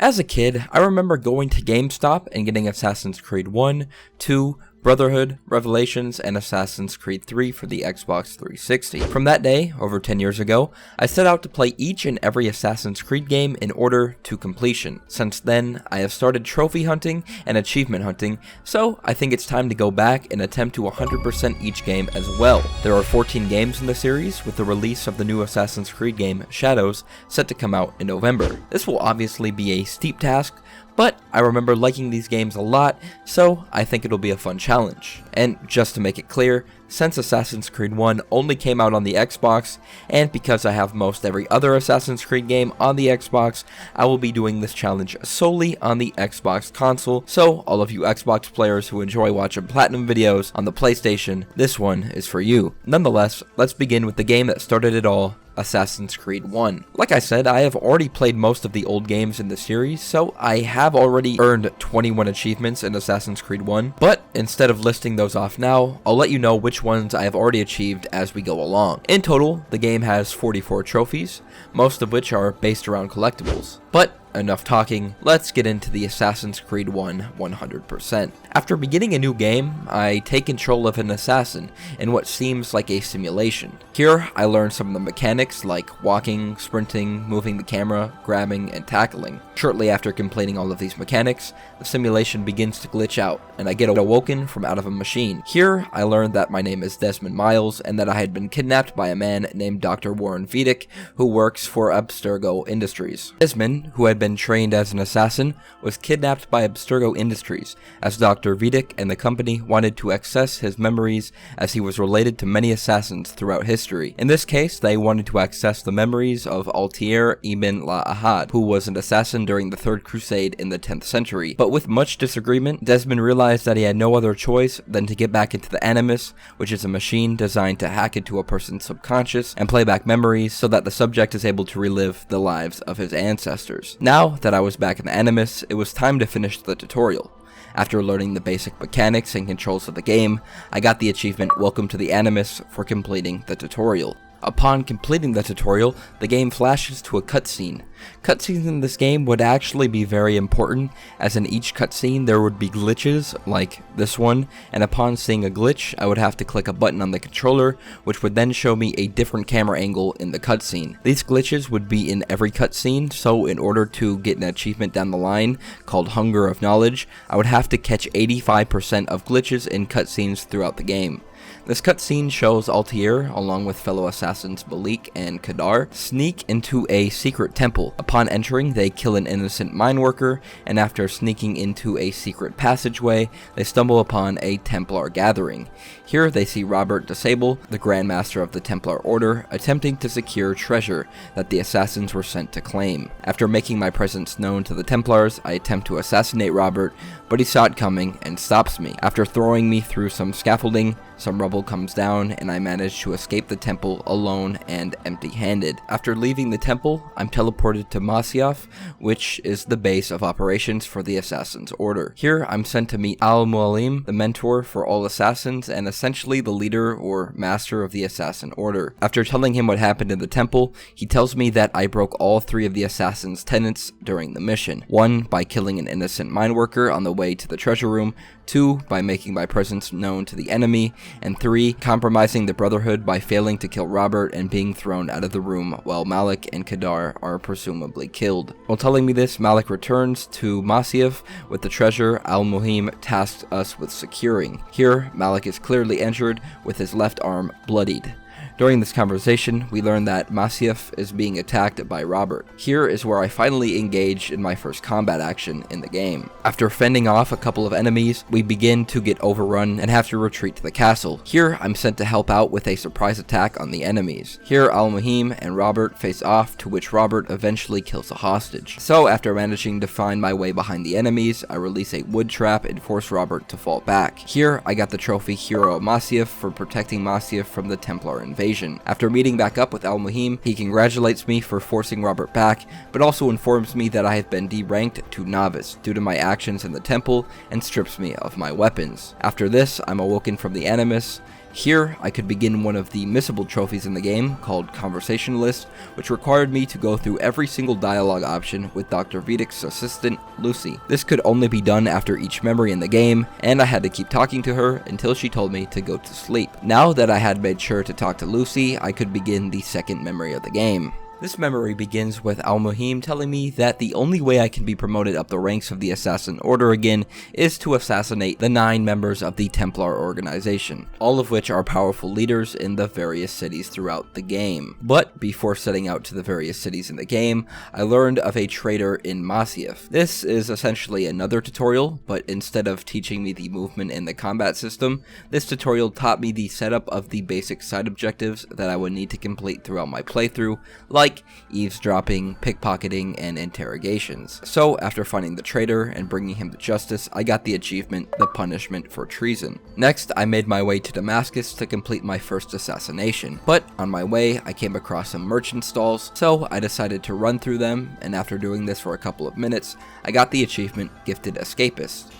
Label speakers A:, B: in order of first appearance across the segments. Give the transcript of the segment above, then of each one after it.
A: As a kid, I remember going to GameStop and getting Assassin's Creed 1, 2, Brotherhood, Revelations, and Assassin's Creed 3 for the Xbox 360. From that day, over 10 years ago, I set out to play each and every Assassin's Creed game in order to completion. Since then, I have started trophy hunting and achievement hunting, so I think it's time to go back and attempt to 100% each game as well. There are 14 games in the series, with the release of the new Assassin's Creed game, Shadows, set to come out in November. This will obviously be a steep task, but I remember liking these games a lot, so I think it'll be a fun challenge. And just to make it clear, since Assassin's Creed 1 only came out on the Xbox, and because I have most every other Assassin's Creed game on the Xbox, I will be doing this challenge solely on the Xbox console, so all of you Xbox players who enjoy watching Platinum videos on the PlayStation, this one is for you. Nonetheless, let's begin with the game that started it all, Assassin's Creed 1. Like I said, I have already played most of the old games in the series, so I have already earned 21 achievements in Assassin's Creed 1, but instead of listing those off now, I'll let you know which ones I have already achieved as we go along. In total, the game has 44 trophies, most of which are based around collectibles. But enough talking, let's get into the Assassin's Creed 1 100%. After beginning a new game, I take control of an assassin in what seems like a simulation. Here, I learn some of the mechanics like walking, sprinting, moving the camera, grabbing, and tackling. Shortly after completing all of these mechanics, the simulation begins to glitch out, and I get awoken from out of a machine. Here, I learn that my name is Desmond Miles, and that I had been kidnapped by a man named Dr. Warren Vidic, who works for Abstergo Industries. Desmond, who had been trained as an assassin, was kidnapped by Abstergo Industries, as Dr. Vidic and the company wanted to access his memories, as he was related to many assassins throughout history. In this case, they wanted to access the memories of Altair ibn la-Ahad, who was an assassin during the Third Crusade in the 10th century. But with much disagreement, Desmond realized that he had no other choice than to get back into the Animus, which is a machine designed to hack into a person's subconscious and play back memories so that the subject is able to relive the lives of his ancestors. Now that I was back in the Animus, it was time to finish the tutorial. After learning the basic mechanics and controls of the game, I got the achievement Welcome to the Animus for completing the tutorial. Upon completing the tutorial, the game flashes to a cutscene. Cutscenes in this game would actually be very important, as in each cutscene there would be glitches, like this one, and upon seeing a glitch, I would have to click a button on the controller, which would then show me a different camera angle in the cutscene. These glitches would be in every cutscene, so in order to get an achievement down the line, called Hunger of Knowledge, I would have to catch 85% of glitches in cutscenes throughout the game. This cutscene shows Altair, along with fellow assassins Malik and Kadar, sneak into a secret temple. Upon entering, they kill an innocent mine worker, and after sneaking into a secret passageway, they stumble upon a Templar gathering. Here they see Robert Disable, the Grand Master of the Templar Order, attempting to secure treasure that the assassins were sent to claim. After making my presence known to the Templars, I attempt to assassinate Robert, but he saw it coming and stops me. After throwing me through some scaffolding, some rubble comes down, and I manage to escape the temple alone and empty-handed. After leaving the temple, I'm teleported to Masyaf, which is the base of operations for the Assassin's Order. Here, I'm sent to meet Al-Mualim, the mentor for all assassins, and essentially the leader or master of the Assassin Order. After telling him what happened in the temple, he tells me that I broke all three of the assassin's tenets during the mission. 1, by killing an innocent mine worker on the way to the treasure room, 2, by making my presence known to the enemy, and 3, compromising the Brotherhood by failing to kill Robert and being thrown out of the room while Malik and Kadar are presumably killed. While telling me this, Malik returns to Masyaf with the treasure Al-Muhim tasked us with securing. Here, Malik is clearly injured with his left arm bloodied. During this conversation, we learn that Masyaf is being attacked by Robert. Here is where I finally engage in my first combat action in the game. After fending off a couple of enemies, we begin to get overrun and have to retreat to the castle. Here, I'm sent to help out with a surprise attack on the enemies. Here, Al-Muhim and Robert face off, to which Robert eventually kills a hostage. So, after managing to find my way behind the enemies, I release a wood trap and force Robert to fall back. Here, I got the trophy Hero of Masyaf for protecting Masyaf from the Templar invasion. After meeting back up with Al-Muhim, he congratulates me for forcing Robert back, but also informs me that I have been deranked to novice due to my actions in the temple and strips me of my weapons. After this, I'm awoken from the Animus. Here, I could begin one of the missable trophies in the game, called Conversationalist, which required me to go through every single dialogue option with Dr. Vidic's assistant, Lucy. This could only be done after each memory in the game, and I had to keep talking to her until she told me to go to sleep. Now that I had made sure to talk to Lucy, I could begin the second memory of the game. This memory begins with Al-Muhim telling me that the only way I can be promoted up the ranks of the Assassin Order again is to assassinate the 9 members of the Templar organization, all of which are powerful leaders in the various cities throughout the game. But before setting out to the various cities in the game, I learned of a traitor in Masyaf. This is essentially another tutorial, but instead of teaching me the movement and the combat system, this tutorial taught me the setup of the basic side objectives that I would need to complete throughout my playthrough, like eavesdropping, pickpocketing, and interrogations. So after finding the traitor and bringing him to justice, I got the achievement, the punishment for treason. Next, I made my way to Damascus to complete my first assassination, but on my way, I came across some merchant stalls, so I decided to run through them, and after doing this for a couple of minutes, I got the achievement, Gifted Escapist.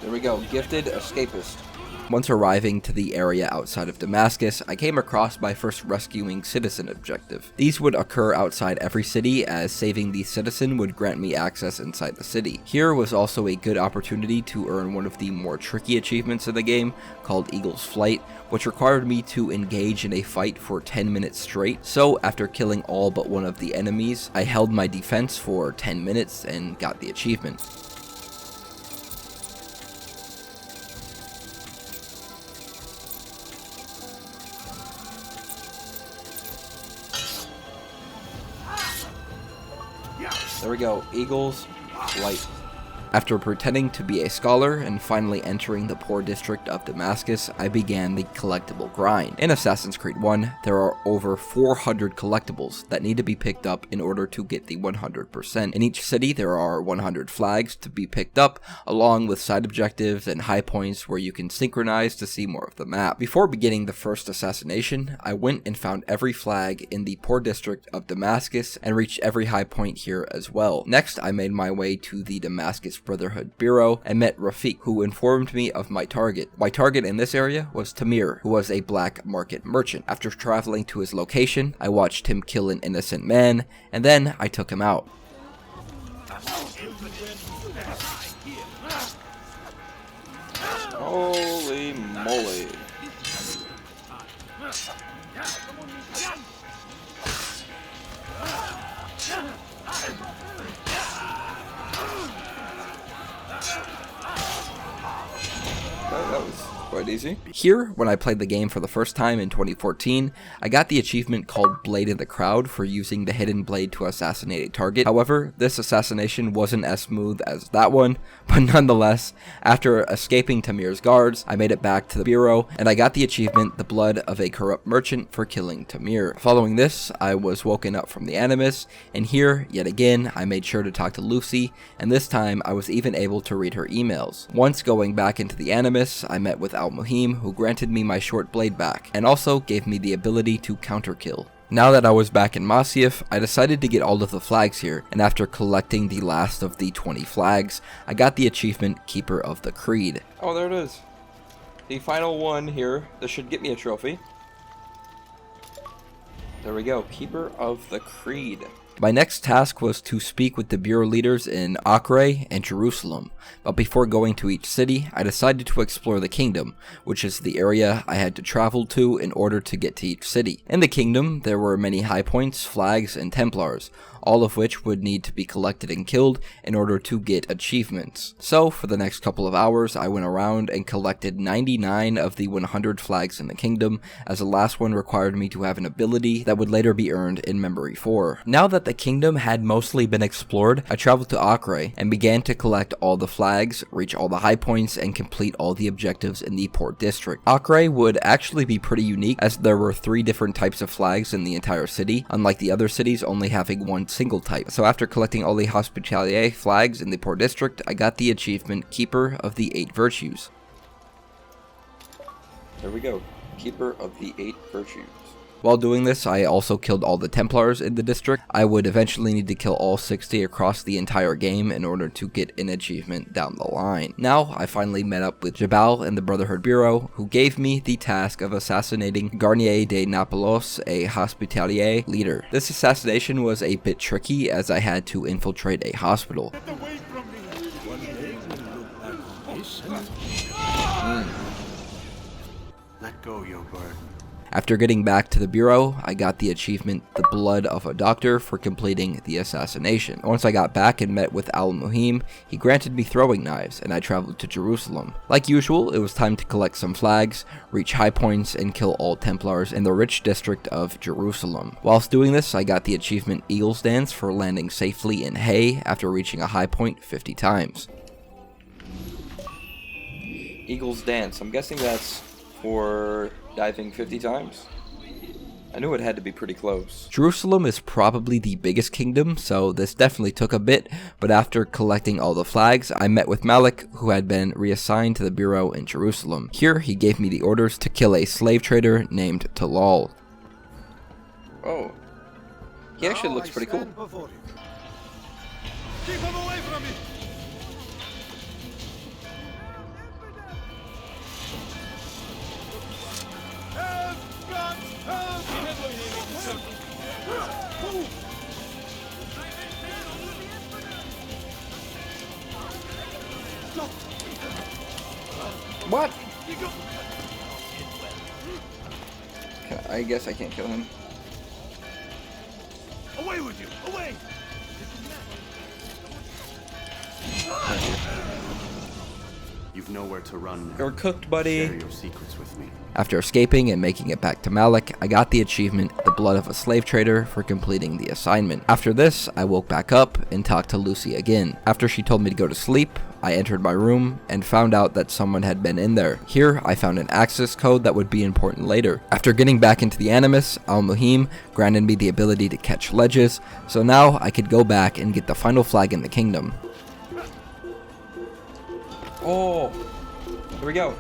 A: There we go, Gifted Escapist. Once arriving to the area outside of Damascus, I came across my first rescuing citizen objective. These would occur outside every city, as saving the citizen would grant me access inside the city. Here was also a good opportunity to earn one of the more tricky achievements in the game, called Eagle's Flight, which required me to engage in a fight for 10 minutes straight. So after killing all but one of the enemies, I held my defense for 10 minutes and got the achievement. There we go, Eagle's Flight. After pretending to be a scholar and finally entering the poor district of Damascus, I began the collectible grind. In Assassin's Creed 1, there are over 400 collectibles that need to be picked up in order to get the 100%. In each city, there are 100 flags to be picked up, along with side objectives and high points where you can synchronize to see more of the map. Before beginning the first assassination, I went and found every flag in the poor district of Damascus and reached every high point here as well. Next, I made my way to the Damascus Brotherhood Bureau and met Rafiq, who informed me of my target. My target in this area was Tamir, who was a black market merchant. After traveling to his location, I watched him kill an innocent man, and then I took him out. Holy moly. That was quite easy. Here, when I played the game for the first time in 2014, I got the achievement called Blade in the Crowd for using the hidden blade to assassinate a target. However, this assassination wasn't as smooth as that one, but nonetheless, after escaping Tamir's guards, I made it back to the bureau, and I got the achievement, The Blood of a Corrupt Merchant, for killing Tamir. Following this, I was woken up from the Animus, and here, yet again, I made sure to talk to Lucy, and this time I was even able to read her emails. Once going back into the Animus, I met with Al-Muhim, who granted me my short blade back, and also gave me the ability to counter-kill. Now that I was back in Masyaf, I decided to get all of the flags here, and after collecting the last of the 20 flags, I got the achievement Keeper of the Creed. Oh, there it is. The final one here. This should get me a trophy. There we go, Keeper of the Creed. My next task was to speak with the bureau leaders in Acre and Jerusalem, but before going to each city, I decided to explore the kingdom, which is the area I had to travel to in order to get to each city. In the kingdom, there were many high points, flags, and Templars, all of which would need to be collected and killed in order to get achievements. So, for the next couple of hours, I went around and collected 99 of the 100 flags in the kingdom, as the last one required me to have an ability that would later be earned in Memory 4. Now that the kingdom had mostly been explored, I traveled to Acre and began to collect all the flags, reach all the high points, and complete all the objectives in the port district. Acre would actually be pretty unique, as there were 3 different types of flags in the entire city, unlike the other cities only having one single type. So after collecting all the Hospitalier flags in the port district, I got the achievement Keeper of the 8 Virtues. There we go, Keeper of the 8 Virtues. While doing this, I also killed all the Templars in the district. I would eventually need to kill all 60 across the entire game in order to get an achievement down the line. Now, I finally met up with Jabal in the Brotherhood Bureau, who gave me the task of assassinating Garnier de Napolos, a Hospitalier leader. This assassination was a bit tricky as I had to infiltrate a hospital.
B: Let go your burden.
A: After getting back to the bureau, I got the achievement The Blood of a Doctor for completing the assassination. Once I got back and met with Al-Muhim, he granted me throwing knives and I traveled to Jerusalem. Like usual, it was time to collect some flags, reach high points, and kill all Templars in the rich district of Jerusalem. Whilst doing this, I got the achievement Eagle's Dance for landing safely in hay after reaching a high point 50 times. Eagle's Dance, I'm guessing that's for diving 50 times? I knew it had to be pretty close. Jerusalem is probably the biggest kingdom, so this definitely took a bit, but after collecting all the flags, I met with Malik, who had been reassigned to the bureau in Jerusalem. Here, he gave me the orders to kill a slave trader named Talal. Oh. He actually looks pretty cool.
C: Keep him away from me!
A: What? I guess I can't kill him.
C: Away with you! Away!
B: You've nowhere to run now.
A: You're cooked, buddy.
B: Share your secrets with me.
A: After escaping and making it back to Malik, I got the achievement The Blood of a Slave Trader for completing the assignment. After this, I woke back up and talked to Lucy again. After she told me to go to sleep, I entered my room and found out that someone had been in there. Here, I found an access code that would be important later. After getting back into the Animus, Al-Muhim granted me the ability to catch ledges, so now I could go back and get the final flag in the kingdom. Oh, here we go.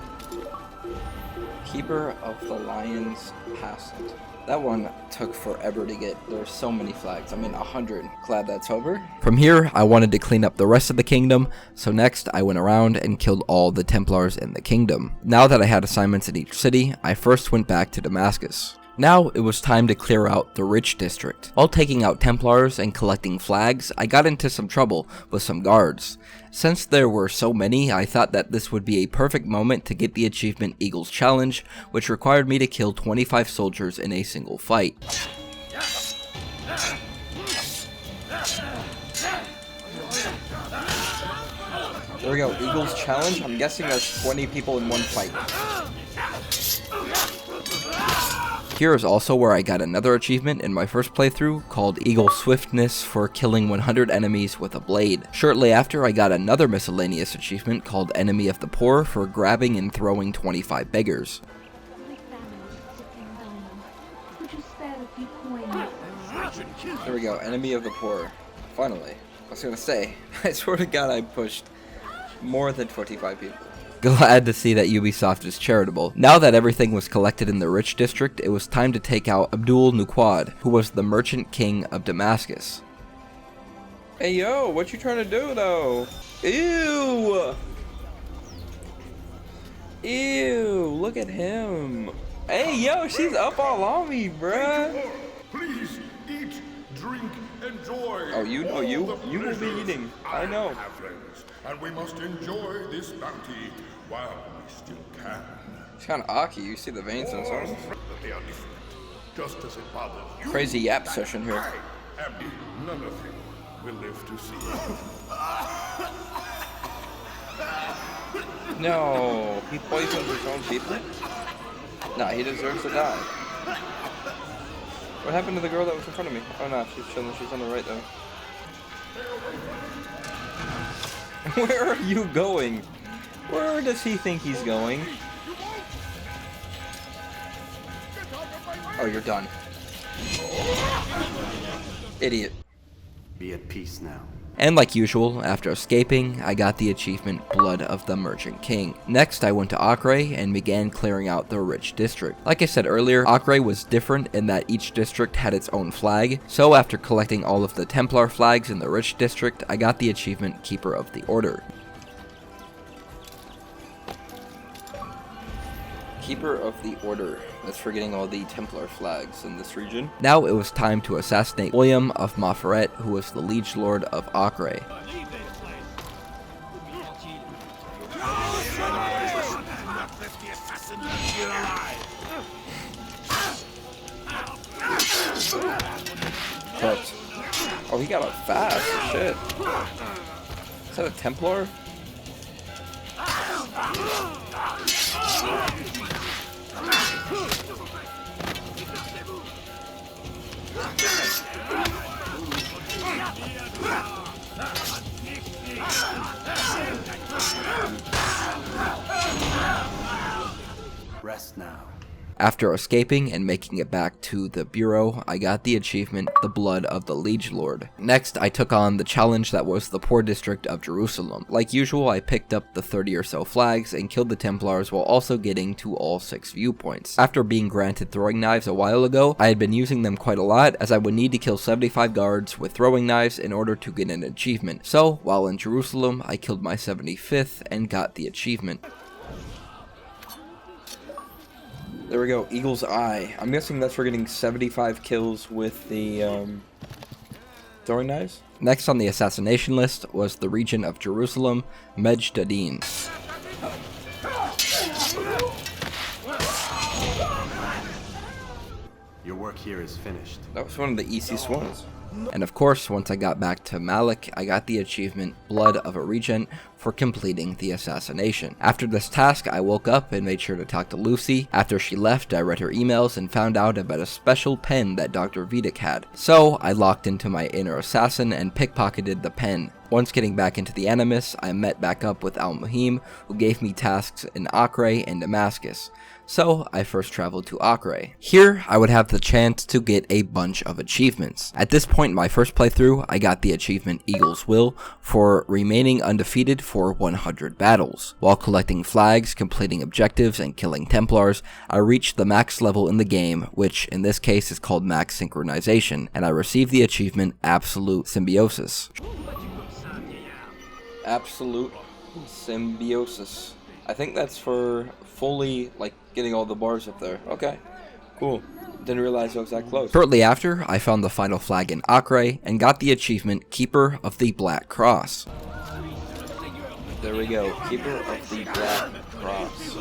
A: Keeper of the Lion's Passant. That one took forever to get. There's so many flags. I mean, 100. Glad that's over. From here, I wanted to clean up the rest of the kingdom, so next I went around and killed all the Templars in the kingdom. Now that I had assignments in each city, I first went back to Damascus. Now it was time to clear out the rich district. While taking out Templars and collecting flags, I got into some trouble with some guards. Since there were so many, I thought that this would be a perfect moment to get the achievement Eagle's Challenge, which required me to kill 25 soldiers in a single fight. There we go, Eagle's Challenge. I'm guessing that's 20 people in one fight. Here is also where I got another achievement in my first playthrough called Eagle Swiftness for killing 100 enemies with a blade. Shortly after, I got another miscellaneous achievement called Enemy of the Poor for grabbing and throwing 25 beggars. There we go, Enemy of the Poor. Finally. I was gonna say, I swear to God I pushed more than 25 people. Glad to see that Ubisoft is charitable. Now that everything was collected in the rich district, it was time to take out Abdul Nuqad, who was the merchant king of Damascus. Hey yo, what you trying to do though? Ew! Ew, look at him. Hey yo, she's up all on me, bruh.
C: Please eat, drink, enjoy.
A: Oh, you know you will be eating. I know.
C: Friends, and we must enjoy this bounty while we still can.
A: It's kind of aki. You see the veins and so.
C: But they are different, just as it bothers you.
A: Crazy yap session here.
C: And none of you will live to see it.
A: No, he poisoned his own people? Nah, he deserves to die. What happened to the girl that was in front of me? Oh no, she's chilling. She's on the right though. Where are you going? Where does he think he's going? Oh, you're done. Idiot.
B: Be at peace now.
A: And like usual, after escaping, I got the achievement Blood of the Merchant King. Next, I went to Acre and began clearing out the rich district. Like I said earlier, Acre was different in that each district had its own flag, so after collecting all of the Templar flags in the rich district, I got the achievement Keeper of the Order. Keeper of the Order. That's for getting all the Templar flags in this region. Now it was time to assassinate William of Montferrat, who was the liege lord of Acre. Correct. Oh, he got up fast. Shit. Is that a Templar?
B: Rest now.
A: After escaping and making it back to the bureau, I got the achievement The Blood of the Liege Lord. Next, I took on the challenge that was the poor district of Jerusalem. Like usual, I picked up the 30 or so flags and killed the Templars while also getting to all 6 viewpoints. After being granted throwing knives a while ago, I had been using them quite a lot as I would need to kill 75 guards with throwing knives in order to get an achievement. So, while in Jerusalem, I killed my 75th and got the achievement. There we go, Eagle's Eye. I'm guessing that's for getting 75 kills with the throwing knives. Next on the assassination list was the region of Jerusalem, Mejdadin.
B: Your work here is finished.
A: That was one of the easiest ones. And of course, once I got back to Malik, I got the achievement Blood of a Regent for completing the assassination. After this task, I woke up and made sure to talk to Lucy. After she left, I read her emails and found out about a special pen that Dr. Vidic had. So, I locked into my inner assassin and pickpocketed the pen. Once getting back into the Animus, I met back up with Al-Muhim, who gave me tasks in Acre and Damascus. So, I first traveled to Acre. Here, I would have the chance to get a bunch of achievements. At this point in my first playthrough, I got the achievement Eagle's Will for remaining undefeated for 100 battles. While collecting flags, completing objectives, and killing Templars, I reached the max level in the game, which in this case is called Max Synchronization, and I received the achievement Absolute Symbiosis. Absolute Symbiosis. I think that's for fully, like, getting all the bars up there. Okay, cool. Didn't realize I was that close. Shortly after, I found the final flag in Acre and got the achievement Keeper of the Black Cross. There we go, Keeper of the Black Cross.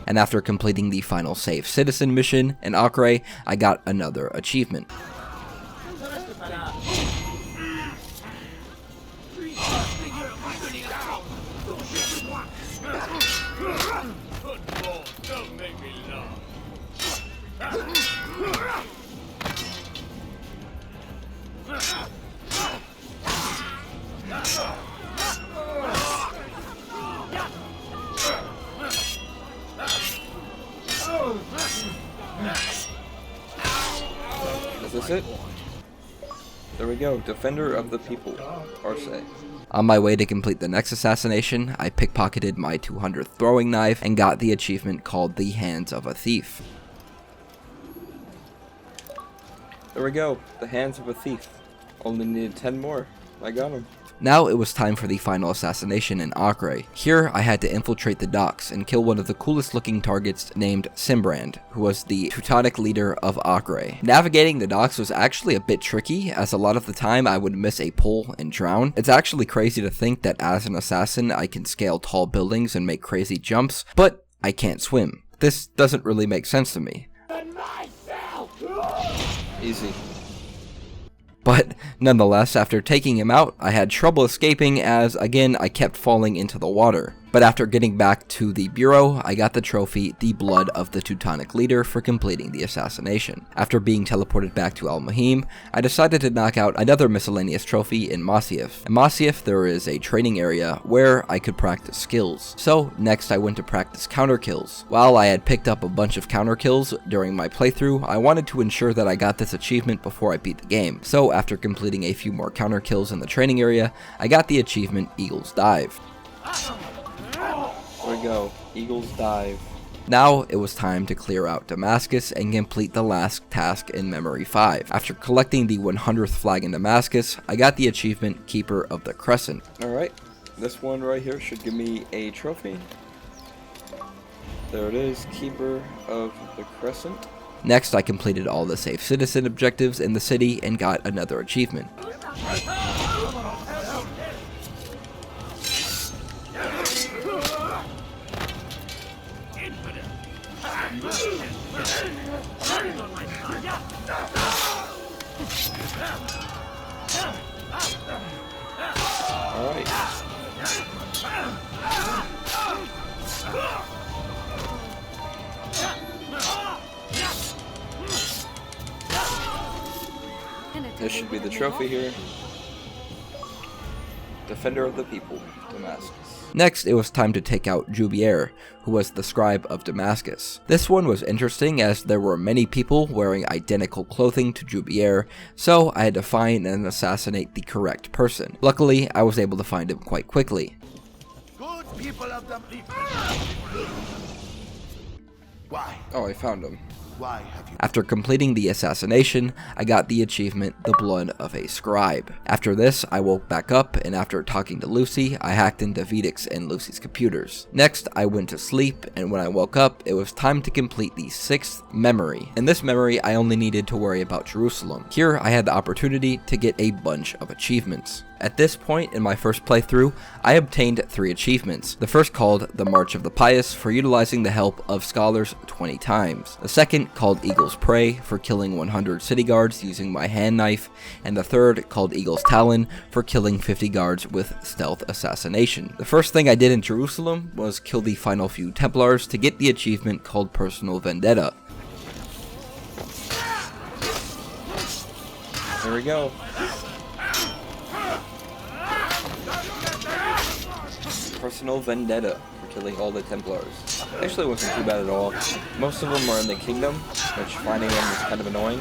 A: And after completing the final Save Citizen mission in Acre, I got another achievement. Is this it? There we go, Defender of the People, Arce. On my way to complete the next assassination, I pickpocketed my 200th throwing knife and got the achievement called The Hands of a Thief. There we go, The Hands of a Thief. Only needed 10 more. I got him. Now it was time for the final assassination in Acre. Here I had to infiltrate the docks and kill one of the coolest looking targets named Simbrand, who was the Teutonic leader of Acre. Navigating the docks was actually a bit tricky, as a lot of the time I would miss a pull and drown. It's actually crazy to think that as an assassin I can scale tall buildings and make crazy jumps, but I can't swim. This doesn't really make sense to me. Easy. But nonetheless, after taking him out, I had trouble escaping as, again, I kept falling into the water. But after getting back to the bureau, I got the trophy, the Blood of the Teutonic Leader, for completing the assassination. After being teleported back to Al Mahim, I decided to knock out another miscellaneous trophy in Masyaf. In Masyaf, there is a training area where I could practice skills. So next I went to practice counter kills. While I had picked up a bunch of counter kills during my playthrough, I wanted to ensure that I got this achievement before I beat the game. So after completing a few more counter kills in the training area, I got the achievement Eagle's Dive. There we go, Eagle's Dive. Now it was time to clear out Damascus and complete the last task in Memory 5. After collecting the 100th flag in Damascus, I got the achievement Keeper of the Crescent. Alright, this one right here should give me a trophy. There it is, Keeper of the Crescent. Next, I completed all the Safe Citizen objectives in the city and got another achievement. Alright. This should be the trophy here. Defender of the People, Damascus. Next, it was time to take out Jubier, who was the scribe of Damascus. This one was interesting as there were many people wearing identical clothing to Jubier, so I had to find and assassinate the correct person. Luckily, I was able to find him quite quickly.
C: Good people of the people. Why?
A: Oh, I found him.
C: Why have you?
A: After completing the assassination, I got the achievement, The Blood of a Scribe. After this, I woke back up, and after talking to Lucy, I hacked into Vedek's and Lucy's computers. Next, I went to sleep, and when I woke up, it was time to complete the 6th memory. In this memory, I only needed to worry about Jerusalem. Here, I had the opportunity to get a bunch of achievements. At this point in my first playthrough, I obtained 3 achievements. The first called the March of the Pious for utilizing the help of scholars 20 times. The second called Eagle's Prey for killing 100 city guards using my hand knife. And the third called Eagle's Talon for killing 50 guards with stealth assassination. The first thing I did in Jerusalem was kill the final few Templars to get the achievement called Personal Vendetta. There we go. Personal Vendetta for killing all the Templars. Actually, it wasn't too bad at all. Most of them were in the kingdom, which finding them was kind of annoying.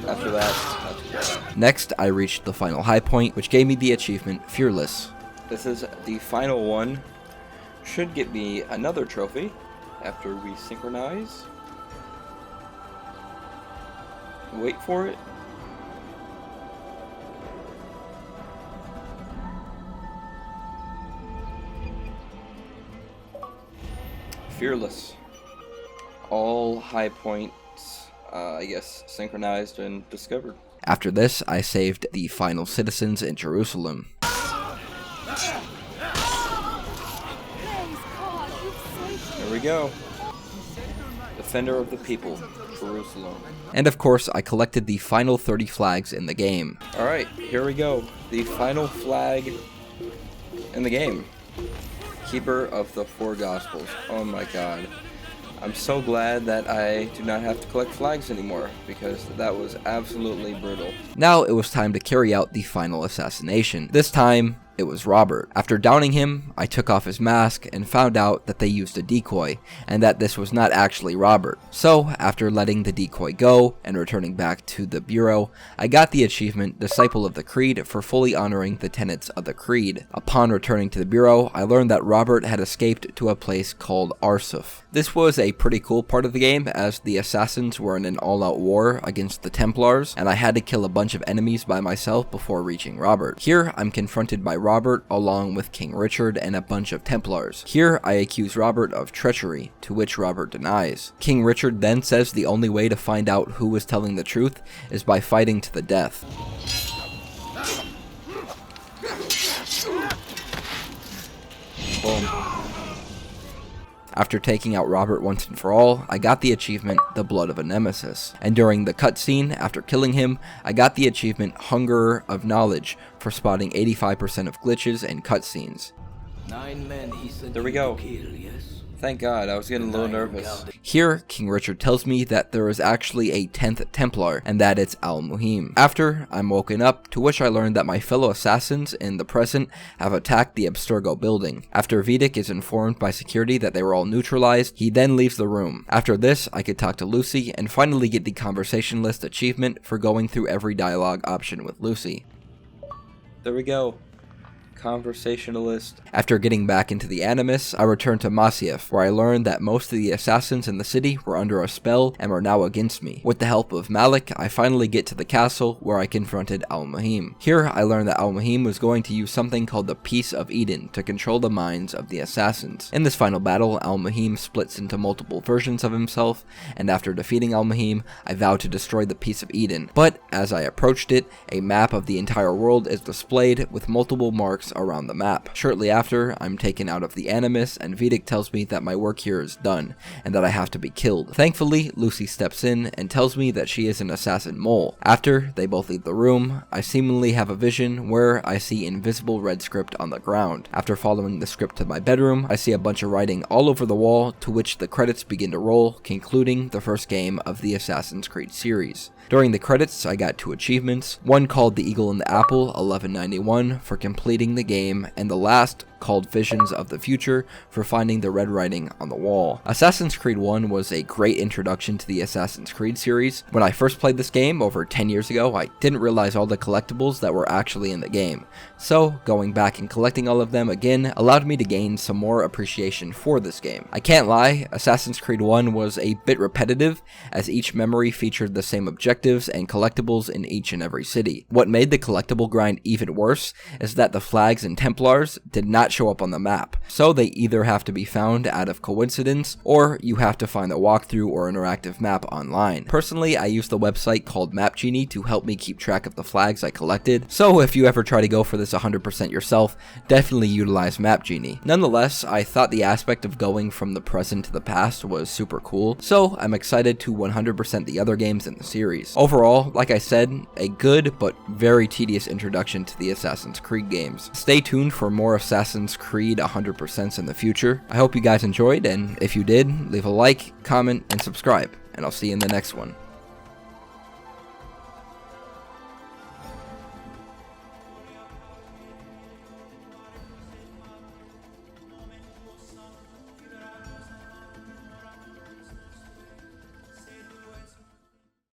A: After that, not too bad. Next, I reached the final high point, which gave me the achievement Fearless. This is the final one. Should get me another trophy after we synchronize. Wait for it. Fearless. All high points, I guess, synchronized and discovered. After this, I saved the final citizens in Jerusalem. There we go. Defender of the People, Jerusalem. And of course, I collected the final 30 flags in the game. Alright, here we go. The final flag in the game. Keeper of the 4 Gospels. Oh my god. I'm so glad that I do not have to collect flags anymore, because that was absolutely brutal. Now it was time to carry out the final assassination. This time, it was Robert. After downing him, I took off his mask and found out that they used a decoy, and that this was not actually Robert. So, after letting the decoy go and returning back to the bureau, I got the achievement Disciple of the Creed for fully honoring the tenets of the Creed. Upon returning to the bureau, I learned that Robert had escaped to a place called Arsuf. This was a pretty cool part of the game, as the assassins were in an all-out war against the Templars, and I had to kill a bunch of enemies by myself before reaching Robert. Here, I'm confronted by Robert along with King Richard and a bunch of Templars. Here, I accuse Robert of treachery, to which Robert denies. King Richard then says the only way to find out who was telling the truth is by fighting to the death. Boom. After taking out Robert once and for all, I got the achievement, The Blood of a Nemesis. And during the cutscene, after killing him, I got the achievement, Hungerer of Knowledge, for spotting 85% of glitches and cutscenes.
D: 9 men he sent
A: There we
D: you
A: go.
D: to kill, yes?
A: Thank God, I was getting a little nervous. Here, King Richard tells me that there is actually a 10th Templar, and that it's Al-Muhim. After, I'm woken up, to which I learned that my fellow assassins in the present have attacked the Abstergo building. After Vidic is informed by security that they were all neutralized, he then leaves the room. After this, I could talk to Lucy, and finally get the conversation list achievement for going through every dialogue option with Lucy. There we go. Conversationalist. After getting back into the Animus, I returned to Masyaf, where I learned that most of the assassins in the city were under a spell and were now against me. With the help of Malik, I finally get to the castle where I confronted Al-Muhim. Here, I learned that Al-Muhim was going to use something called the Piece of Eden to control the minds of the assassins. In this final battle, Al-Muhim splits into multiple versions of himself, and after defeating Al-Muhim, I vowed to destroy the Piece of Eden. But as I approached it, a map of the entire world is displayed with multiple marks around the map. Shortly after, I'm taken out of the Animus, and Vidic tells me that my work here is done, and that I have to be killed. Thankfully, Lucy steps in and tells me that she is an assassin mole. After they both leave the room, I seemingly have a vision where I see invisible red script on the ground. After following the script to my bedroom, I see a bunch of writing all over the wall, to which the credits begin to roll, concluding the first game of the Assassin's Creed series. During the credits, I got 2 achievements, one called The Eagle and the Apple 1191 for completing the game, and the last called Visions of the Future for finding the red writing on the wall. Assassin's Creed 1 was a great introduction to the Assassin's Creed series. When I first played this game over 10 years ago, I didn't realize all the collectibles that were actually in the game. So, going back and collecting all of them again allowed me to gain some more appreciation for this game. I can't lie, Assassin's Creed 1 was a bit repetitive, as each memory featured the same objectives and collectibles in each and every city. What made the collectible grind even worse is that the flags and Templars did not show up on the map, so they either have to be found out of coincidence, or you have to find a walkthrough or interactive map online. Personally, I use the website called Map Genie to help me keep track of the flags I collected, so if you ever try to go for this 100% yourself, definitely utilize Map Genie. Nonetheless, I thought the aspect of going from the present to the past was super cool, so I'm excited to 100% the other games in the series. Overall, like I said, a good but very tedious introduction to the Assassin's Creed games. Stay tuned for more Assassin's Creed 100% in the future. I hope you guys enjoyed, and if you did, leave a like, comment, and subscribe, and I'll see you in the next one.